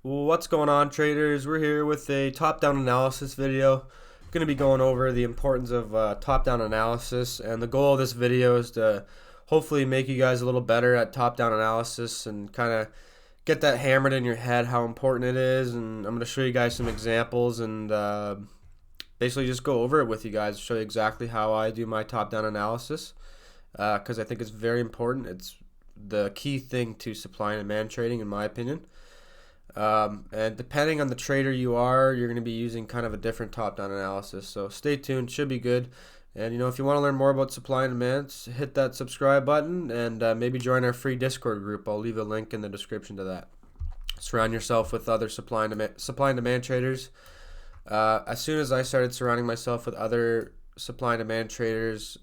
What's going on, traders? We're here with a top-down analysis video. I'm going to be going over the importance of top-down analysis, and the goal of this video is to hopefully make you guys a little better at top-down analysis and kind of get that hammered in your head how important it is. And I'm going to show you guys some examples and basically just go over it with you guys, show you exactly how I do my top-down analysis because I think it's very important. It's the key thing to supply and demand trading, in my opinion. And depending on the trader you are, you're going to be using kind of a different top-down analysis. So stay tuned, should be good. And if you want to learn more about supply and demand, hit that subscribe button and maybe join our free Discord group. I'll leave a link in the description to that. Surround yourself with other supply and demand traders. As soon as I started surrounding myself with other supply and demand traders,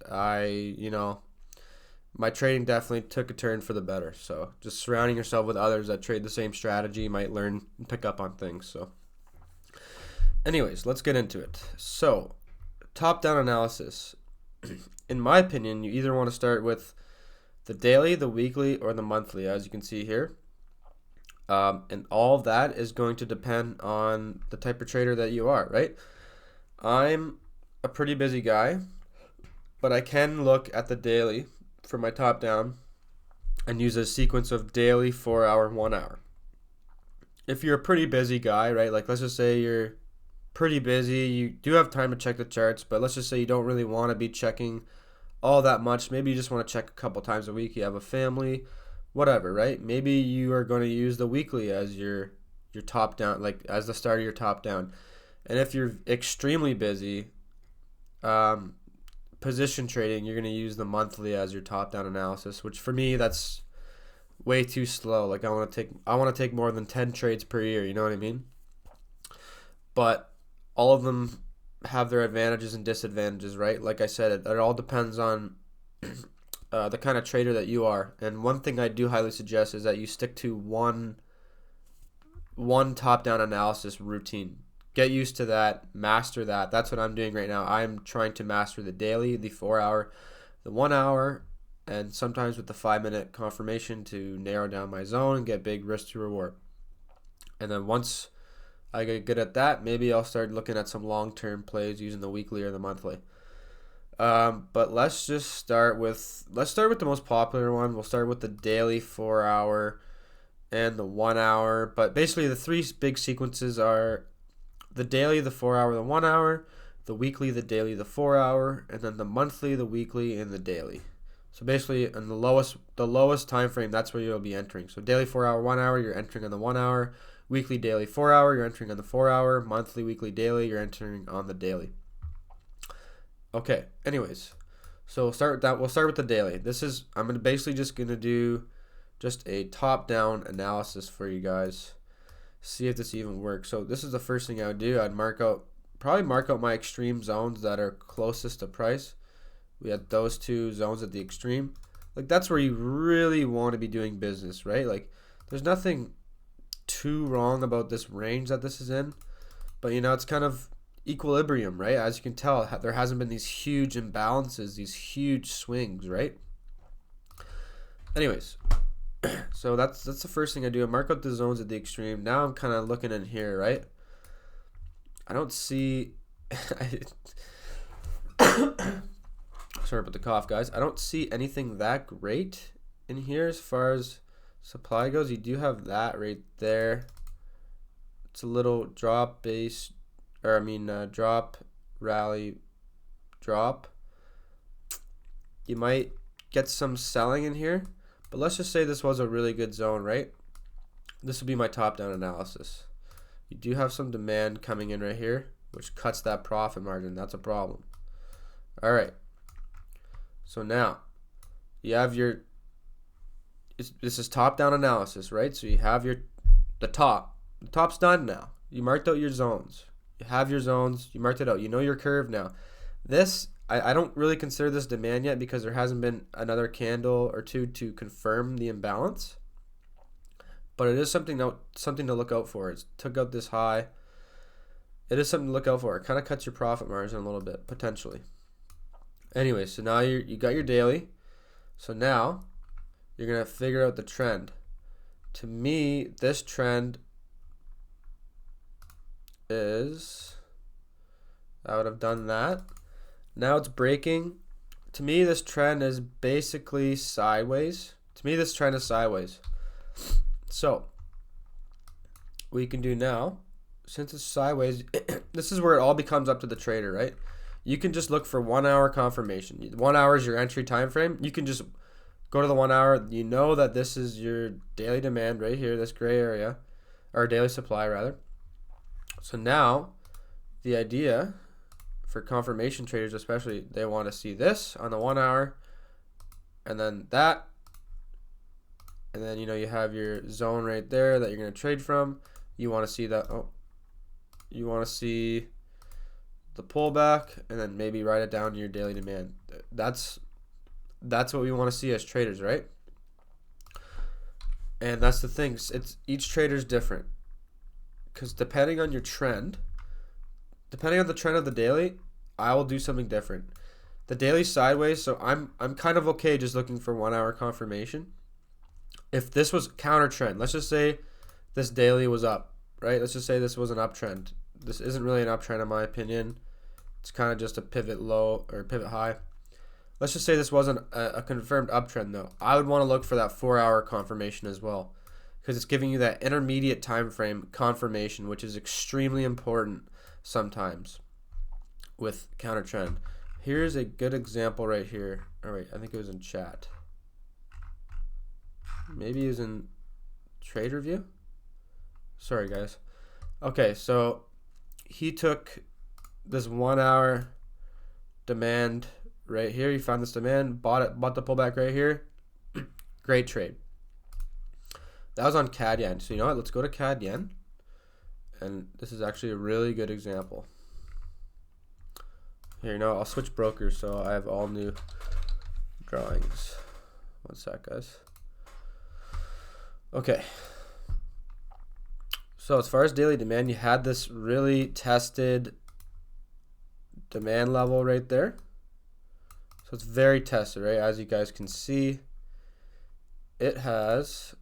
my trading definitely took a turn for the better. So just surrounding yourself with others that trade the same strategy, you might learn and pick up on things. So anyways, let's get into it. So top-down analysis. In my opinion, you either want to start with the daily, the weekly, or the monthly, as you can see here. And all of that is going to depend on the type of trader that you are, right? I'm a pretty busy guy, but I can look at the daily for my top down and use a sequence of daily, 4 hour, 1 hour. If you're a pretty busy guy, right, like let's just say you're pretty busy, you do have time to check the charts, but let's just say you don't really want to be checking all that much. Maybe you just want to check a couple times a week, you have a family, whatever, right? Maybe you are going to use the weekly as your top down, like as the start of your top down. And if you're extremely busy, position trading, you're going to use the monthly as your top-down analysis, which for me, that's way too slow. Like I want to take more than 10 trades per year, you know what I mean? But all of them have their advantages and disadvantages, right? Like I said, it all depends on the kind of trader that you are. And one thing I do highly suggest is that you stick to one top-down analysis routine. Get used to that, master that. That's what I'm doing right now. I'm trying to master the daily, the 4 hour, the 1 hour, and sometimes with the 5-minute confirmation to narrow down my zone and get big risk to reward. And then once I get good at that, maybe I'll start looking at some long-term plays using the weekly or the monthly. But let's start with the most popular one. We'll start with the daily 4 hour and the 1 hour. But basically the three big sequences are the daily, the 4 hour, the 1 hour, the weekly, the daily, the 4 hour, and then the monthly, the weekly, and the daily. So basically, in the lowest time frame, that's where you'll be entering. So daily 4 hour, 1 hour, you're entering on the 1 hour. Weekly, daily, 4 hour, you're entering on the 4 hour. Monthly, weekly, daily, you're entering on the daily. Okay. Anyways, so we'll start with that. We'll start with the daily. I'm basically just gonna do just a top down analysis for you guys. See if this even works. So this is the first thing I would do. I'd probably mark out my extreme zones that are closest to price. We had those two zones at the extreme. Like that's where you really want to be doing business, right? Like there's nothing too wrong about this range that this is in, but it's kind of equilibrium, right? As you can tell, there hasn't been these huge imbalances, these huge swings, right? Anyways, so that's the first thing I do. I mark out the zones at the extreme. Now I'm kind of looking in here, right? I don't see sorry about the cough, guys. I don't see anything that great in here as far as supply goes. You do have that right there. It's a little drop, rally, drop. You might get some selling in here. But let's just say this was a really good zone, right? This would be my top-down analysis. You do have some demand coming in right here, which cuts that profit margin. That's a problem. All right. So now you have this is top-down analysis, right? So you have the top. The top's done now. You marked out your zones. You have your zones. You marked it out. You know your curve now. I don't really consider this demand yet because there hasn't been another candle or two to confirm the imbalance. But it is something to look out for. It took out this high. It is something to look out for. It kind of cuts your profit margin a little bit, potentially. Anyway, so now you got your daily. So now you're going to figure out the trend. To me, this trend is, I would have done that. Now it's breaking. To me, this trend is basically sideways. So we can do now, since it's sideways, this is where it all becomes up to the trader, right? You can just look for 1 hour confirmation. 1 hour is your entry time frame. You can just go to the 1 hour. You know that this is your daily demand right here, this gray area, or daily supply rather. So now the idea for confirmation traders especially, they want to see this on the 1 hour, and then that, and then you have your zone right there that you're going to trade from. You want to see that, you want to see the pullback, and then maybe write it down to your daily demand. That's what we want to see as traders, right? And that's the thing, it's each trader's different, because depending on your trend, depending on the trend of the daily, I will do something different. The daily sideways, so I'm kind of okay just looking for 1 hour confirmation. If this was counter trend, let's just say this daily was up, right? Let's just say this was an uptrend. This isn't really an uptrend in my opinion. It's kind of just a pivot low or pivot high. Let's just say this wasn't a confirmed uptrend though. I would want to look for that 4 hour confirmation as well, because it's giving you that intermediate time frame confirmation, which is extremely important sometimes with counter trend. Here's a good example right here. All right, I think it was in chat. Maybe it was in Trader View. Sorry guys. Okay, so he took this 1 hour demand right here. He found this demand, bought the pullback right here. Great trade. That was on CAD yen. So you know what? Let's go to CAD yen. And this is actually a really good example. Here, I'll switch brokers so I have all new drawings. One sec, guys. Okay. So as far as daily demand, you had this really tested demand level right there. So it's very tested, right? As you guys can see, it has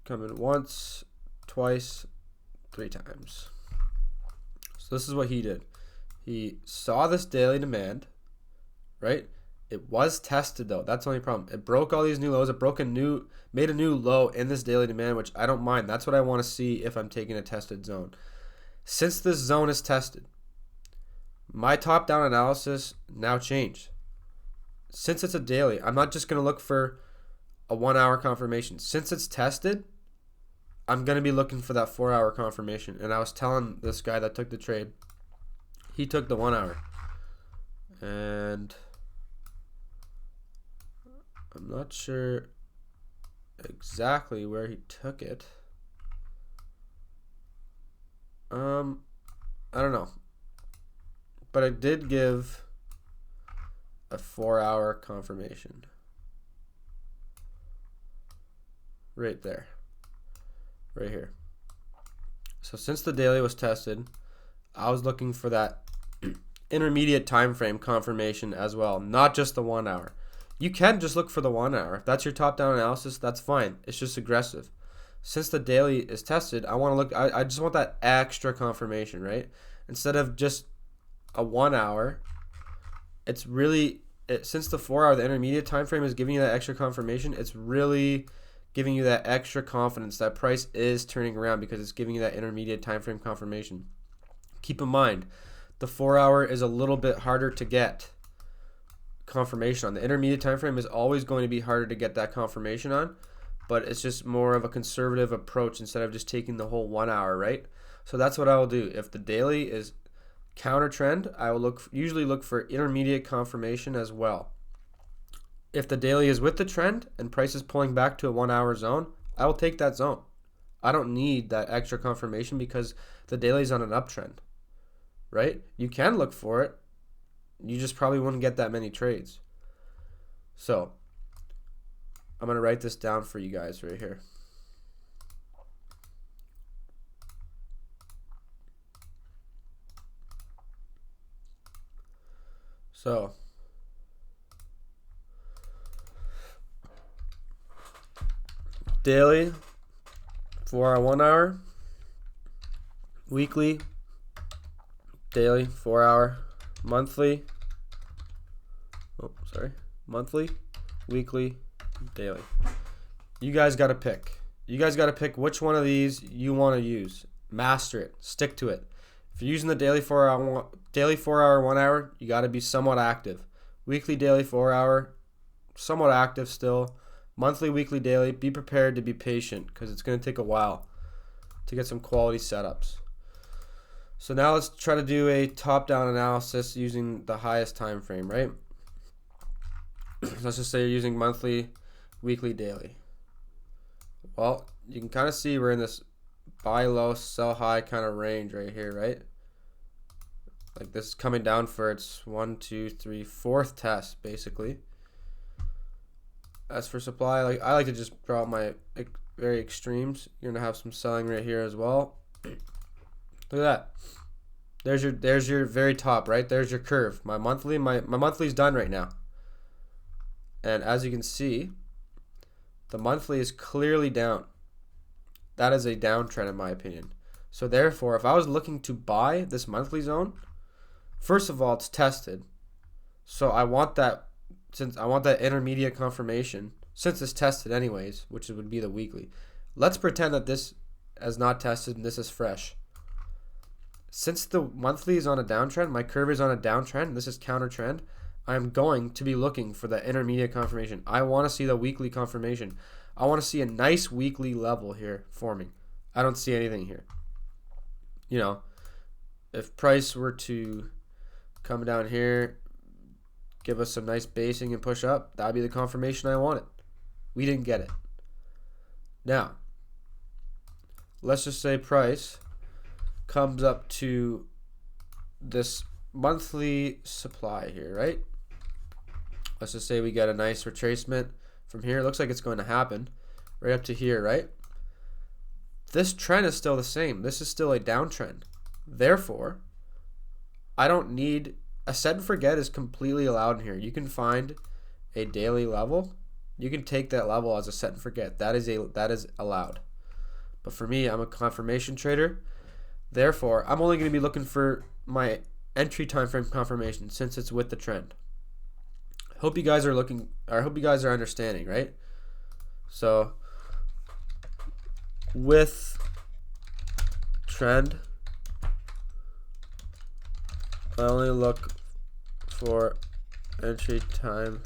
come in once, twice, 3 times. So this is what he did. He saw this daily demand, right? It was tested though. That's the only problem. It broke all these new lows. It made a new low in this daily demand, which I don't mind. That's what I want to see if I'm taking a tested zone. Since this zone is tested, my top-down analysis now changed. Since it's a daily, I'm not just going to look for a 1 hour confirmation. Since it's tested, I'm going to be looking for that 4 hour confirmation. And I was telling this guy that took the trade, he took the 1 hour. And I'm not sure exactly where he took it. I don't know. But I did give a 4 hour confirmation. Right there. Right here. So since the daily was tested, I was looking for that intermediate time frame confirmation as well, not just the 1 hour. You can just look for the 1 hour. If that's your top-down analysis, that's fine. It's just aggressive. Since the daily is tested, I just want that extra confirmation, right? Instead of just a 1 hour, it's really, since the 4 hour, the intermediate time frame is giving you that extra confirmation, it's really giving you that extra confidence that price is turning around because it's giving you that intermediate time frame confirmation. Keep in mind, the 4 hour is a little bit harder to get confirmation on. The intermediate time frame is always going to be harder to get that confirmation on, but it's just more of a conservative approach instead of just taking the whole 1 hour, right? So that's what I will do. If the daily is counter trend, I will usually look for intermediate confirmation as well. If the daily is with the trend and price is pulling back to a 1 hour zone, I will take that zone. I don't need that extra confirmation because the daily is on an uptrend, right? You can look for it. You just probably wouldn't get that many trades. So I'm going to write this down for you guys right here. So daily, 4 hour, 1 hour, weekly, daily, 4 hour, monthly, monthly, weekly, daily. You guys got to pick. You guys got to pick which one of these you want to use. Master it. Stick to it. If you're using the daily 4 hour, 1 hour, you got to be somewhat active. Weekly, daily, 4 hour, somewhat active still. Monthly, weekly, daily, be prepared to be patient because it's going to take a while to get some quality setups. So now let's try to do a top-down analysis using the highest time frame, right? Let's just say you're using monthly, weekly, daily. Well, you can kind of see we're in this buy low, sell high kind of range right here, right? Like this is coming down for its 1, 2, 3, 4th test, basically. As for supply, I like to just draw out my very extremes. You're gonna have some selling right here as well. Look at that. There's your very top, right? There's your curve. My monthly's done right now. And as you can see, the monthly is clearly down. That is a downtrend in my opinion. So therefore, if I was looking to buy this monthly zone, first of all, it's tested. So I want that, since I want that intermediate confirmation, since it's tested anyways, which would be the weekly. Let's pretend that this is not tested and this is fresh. Since the monthly is on a downtrend, my curve is on a downtrend, this is counter trend, I'm going to be looking for the intermediate confirmation. I want to see the weekly confirmation. I want to see a nice weekly level here forming. I don't see anything here. You know, if price were to come down here, give us some nice basing and push up, that would be the confirmation I wanted. We didn't get it. Now, let's just say price comes up to this monthly supply here, right? Let's just say we get a nice retracement from here. It looks like it's going to happen right up to here, right? This trend is still the same. This is still a downtrend. Therefore, I don't need a set and forget is completely allowed in here. You can find a daily level. You can take that level as a set and forget. That is allowed. But for me, I'm a confirmation trader. Therefore, I'm only going to be looking for my entry time frame confirmation since it's with the trend. Hope you guys are understanding, right? So with trend, I only look for entry time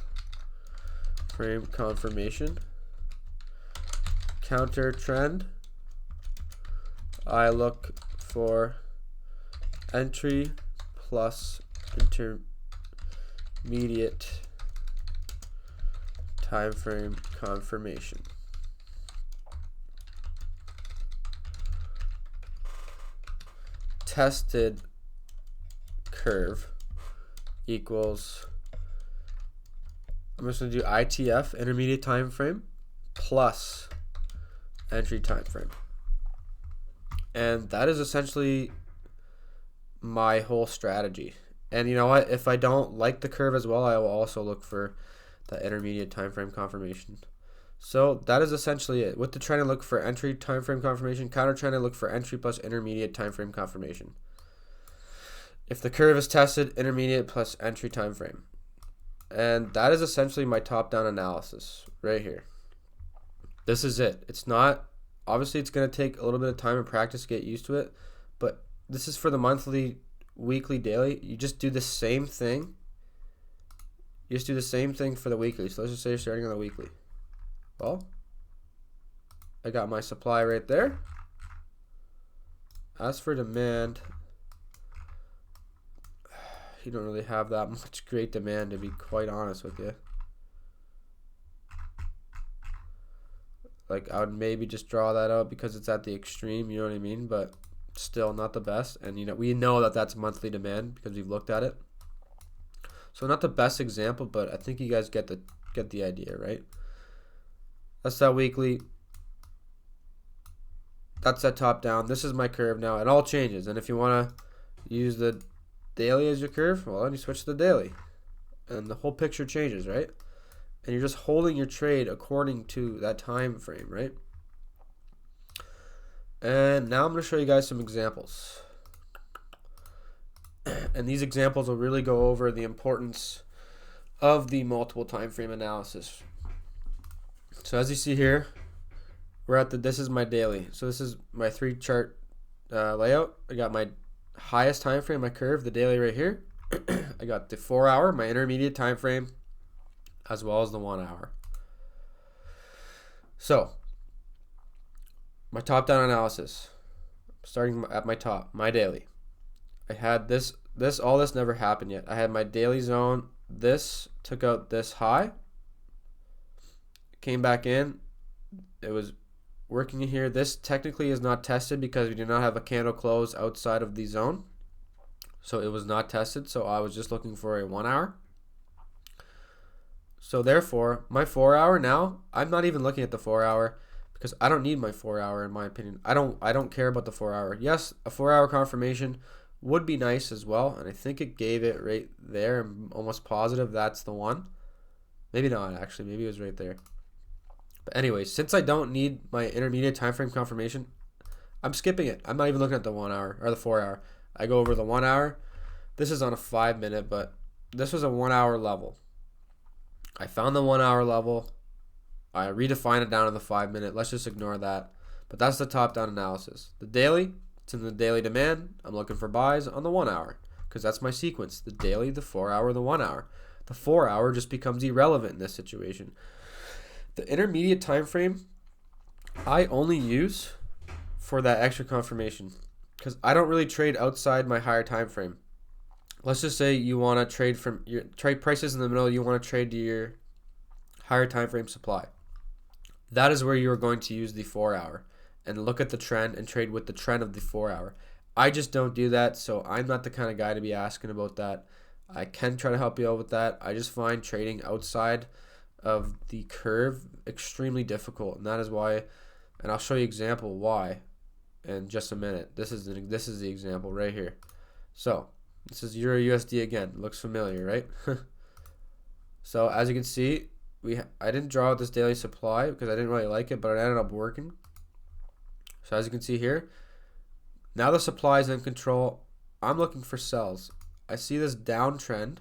frame confirmation. Counter trend, I look for entry plus intermediate time frame confirmation. Tested curve equals, I'm just going to do ITF, intermediate time frame, plus entry time frame. And that is essentially my whole strategy. And you know what? If I don't like the curve as well, I will also look for the intermediate time frame confirmation. So that is essentially it. With the trend, I look for entry time frame confirmation. Counter trend, I look for entry plus intermediate time frame confirmation. If the curve is tested, intermediate plus entry time frame. And that is essentially my top-down analysis right here. This is it. It's not, obviously it's going to take a little bit of time and practice to get used to it, but this is for the monthly, weekly, daily. You just do the same thing. You just do the same thing for the weekly. So let's just say you're starting on the weekly. Well, I got my supply right there. As for demand, you don't really have that much great demand, to be quite honest with you. Like, I would maybe just draw that out because it's at the extreme, you know what I mean? But still not the best. And, you know, we know that that's monthly demand because we've looked at it. So not the best example, but I think you guys get the idea, right? That's that weekly. That's that top down. This is my curve now. It all changes. And if you want to use the daily as your curve, well, then you switch to the daily. And the whole picture changes, right? And you're just holding your trade according to that time frame, right? And now I'm going to show you guys some examples. And these examples will really go over the importance of the multiple time frame analysis. So as you see here, this is my daily. So this is my 3 chart layout. I got my highest time frame, my curve, the daily right here. I got the 4 hour, my intermediate time frame, as well as the 1 hour. So my top down analysis, starting at my top, my daily. I had all this never happened yet. I had my daily zone. This took out this high, came back in. It was working in here. This technically is not tested because we do not have a candle close outside of the zone. So it was not tested. So I was just looking for a 1 hour. So therefore, my 4 hour now, I'm not even looking at the 4 hour because I don't need my 4 hour in my opinion. I don't care about the 4 hour. Yes, a 4 hour confirmation would be nice as well, and I think it gave it right there. I'm almost positive that's the one. Maybe not actually. Maybe it was right there. But anyway, since I don't need my intermediate time frame confirmation, I'm skipping it. I'm not even looking at the 1 hour or the 4 hour. I go over the 1 hour. This is on a 5 minute, but this was a 1 hour level. I found the 1 hour level. I redefined it down to the 5 minute. Let's just ignore that. But that's the top down analysis. The daily, it's in the daily demand. I'm looking for buys on the 1 hour because that's my sequence. The daily, the 4 hour, the 1 hour. The 4 hour just becomes irrelevant in this situation. The intermediate time frame I only use for that extra confirmation because I don't really trade outside my higher time frame. Let's just say you want to trade from your trade prices in the middle. You want to trade to your higher time frame supply. That is where you are going to use the 4 hour and look at the trend and trade with the trend of the 4 hour. I just don't do that, so I'm not the kind of guy to be asking about that. I can try to help you out with that. I just find trading outside of the curve extremely difficult, and that is why, and I'll show you example why in just a minute. This is the example right here. So this is Euro USD again. Looks familiar, right? So as you can see, I didn't draw out this daily supply because I didn't really like it, but it ended up working. So as you can see here, now the supply is in control. I'm looking for sells. I see this downtrend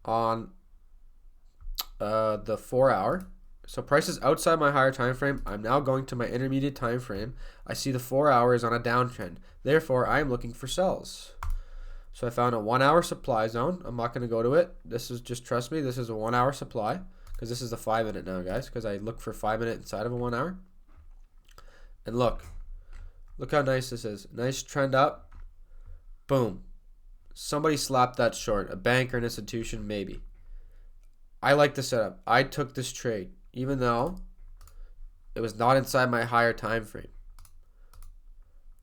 on the 4 hour. So price is outside my higher time frame. I'm now going to my intermediate time frame. I see the 4 hours on a downtrend. Therefore, I am looking for sells. So I found a 1 hour supply zone. I'm not going to go to it. This is just, trust me, this is a 1 hour supply because this is the 5 minute now, guys, because I look for 5 minute inside of a 1 hour. And look how nice this is. Nice trend up. Boom. Somebody slapped that short. A bank or an institution, maybe. I like the setup. I took this trade, even though it was not inside my higher time frame.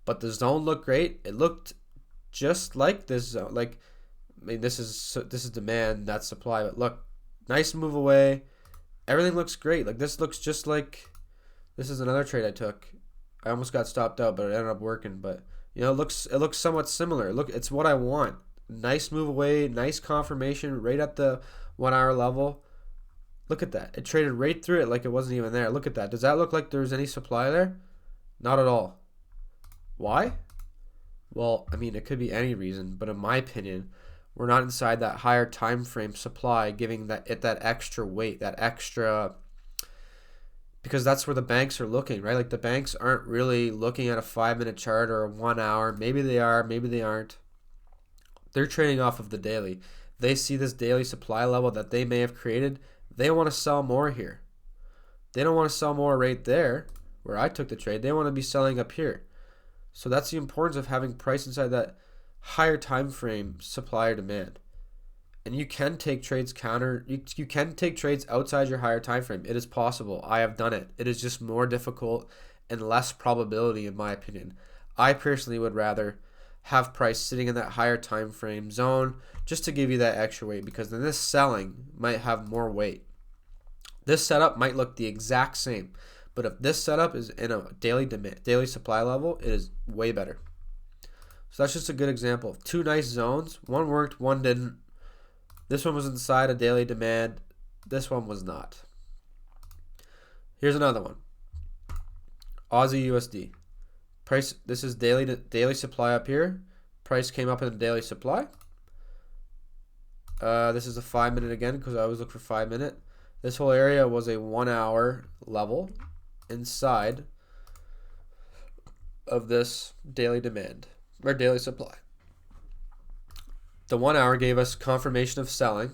But the zone looked great. It looked just like this zone. Like, I mean, this is demand, that's supply. But look, nice move away. Everything looks great. Like this looks just like this is another trade I took. I almost got stopped out, but it ended up working. But you know, it looks somewhat similar. Look, it's what I want. Nice move away, nice confirmation right at the 1 hour level. Look at that. It traded right through it like it wasn't even there. Look at that. Does that look like there's any supply there? Not at all. Why? Well, I mean, it could be any reason, but in my opinion, we're not inside that higher time frame supply, giving that extra weight, that extra, because that's where the banks are looking, right? Like the banks aren't really looking at a 5 minute chart or a 1 hour. Maybe they are, maybe they aren't. They're trading off of the daily. They see this daily supply level that they may have created. They want to sell more here. They don't want to sell more right there where I took the trade. They want to be selling up here. So that's the importance of having price inside that higher time frame supply or demand. And you can take trades you can take trades outside your higher time frame. It is possible. I have done it. It is just more difficult and less probability in my opinion. I personally would rather have price sitting in that higher time frame zone just to give you that extra weight, because then this selling might have more weight. This setup might look the exact same, but if this setup is in a daily supply level, it is way better. So that's just a good example of two nice zones. One worked, one didn't. This one was inside a daily demand. This one was not. Here's another one. Aussie USD. Price, this is daily supply up here. Price came up in the daily supply. This is a 5 minute again because I always look for 5 minute. This whole area was a 1 hour level inside of this daily demand or daily supply. The 1 hour gave us confirmation of selling.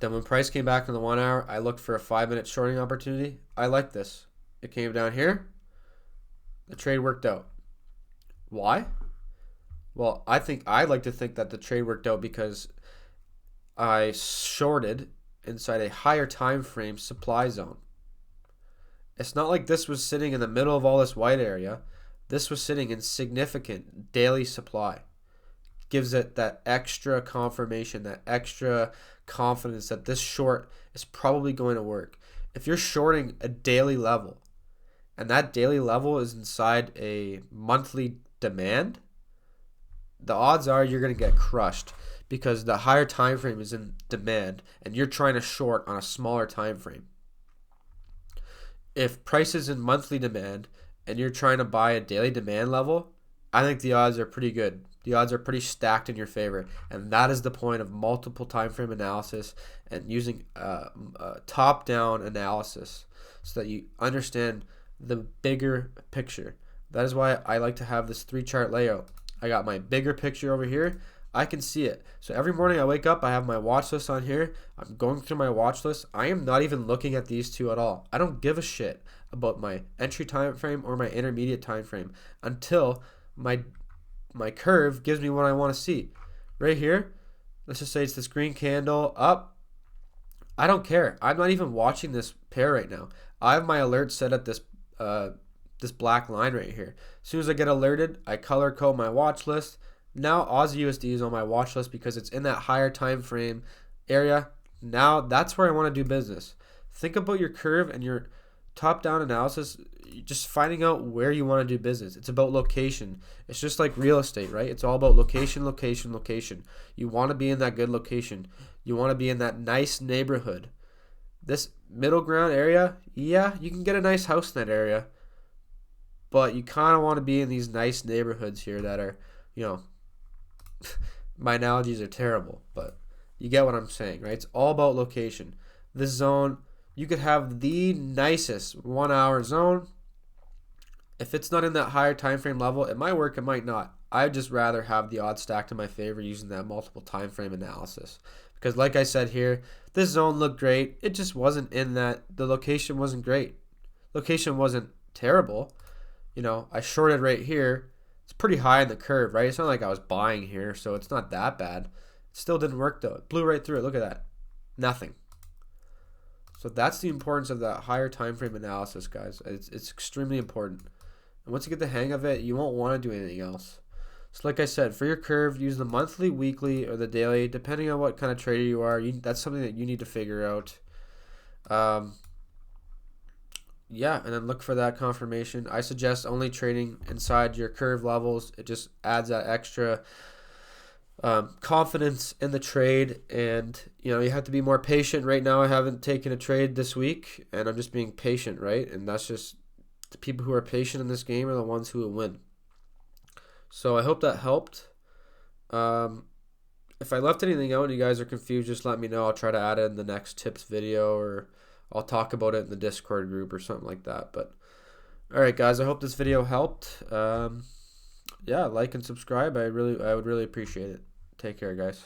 Then when price came back in the 1 hour, I looked for a 5 minute shorting opportunity. I like this. It came down here. The trade worked out. Why? Well, I like to think that the trade worked out because I shorted inside a higher time frame supply zone. It's not like this was sitting in the middle of all this white area. This was sitting in significant daily supply. Gives it that extra confirmation, that extra confidence that this short is probably going to work. If you're shorting a daily level and that daily level is inside a monthly demand, the odds are you're going to get crushed because the higher time frame is in demand and you're trying to short on a smaller time frame. If price is in monthly demand and you're trying to buy a daily demand level, I think the odds are pretty good. The odds are pretty stacked in your favor, and that is the point of multiple time frame analysis and using top-down analysis so that you understand the bigger picture. That is why I like to have this 3-chart layout. I got my bigger picture over here. I can see it. So every morning I wake up, I have my watch list on here. I'm going through my watch list. I am not even looking at these two at all. I don't give a shit about my entry time frame or my intermediate time frame until my curve gives me what I want to see. Right here, let's just say it's this green candle up. I don't care. I'm not even watching this pair right now. I have my alert set at this black line right here. As soon as I get alerted, I color code my watch list. Now Aussie USD is on my watch list because it's in that higher time frame area. Now that's where I want to do business. Think about your curve and your top-down analysis, just finding out where you want to do business. It's about location. It's just like real estate, right? It's all about location, location, location. You want to be in that good location. You want to be in that nice neighborhood. This middle ground area, yeah, you can get a nice house in that area, but you kind of want to be in these nice neighborhoods here that are, my analogies are terrible, but you get what I'm saying, right? It's all about location. This zone, you could have the nicest 1 hour zone. If it's not in that higher time frame level, it might work, it might not. I'd just rather have the odds stacked in my favor using that multiple time frame analysis. Because like I said here, this zone looked great. It just wasn't in that. The location wasn't great. Location wasn't terrible. I shorted right here. It's pretty high in the curve, right? It's not like I was buying here, so it's not that bad. It still didn't work though. It blew right through it. Look at that. Nothing. So that's the importance of that higher time frame analysis, guys. It's extremely important. And once you get the hang of it, you won't want to do anything else. So like I said, for your curve, use the monthly, weekly, or the daily, depending on what kind of trader you are. That's something that you need to figure out. Yeah, and then look for that confirmation. I suggest only trading inside your curve levels. It just adds that extra confidence in the trade, and you have to be more patient. Right now I haven't taken a trade this week, and I'm just being patient, right? And that's just the people who are patient in this game are the ones who will win. So I hope that helped. If I left anything out and you guys are confused, just let me know. I'll try to add it in the next tips video, or I'll talk about it in the Discord group or something like that. But all right, guys, I hope this video helped. Yeah, like and subscribe. I would really appreciate it. Take care, guys.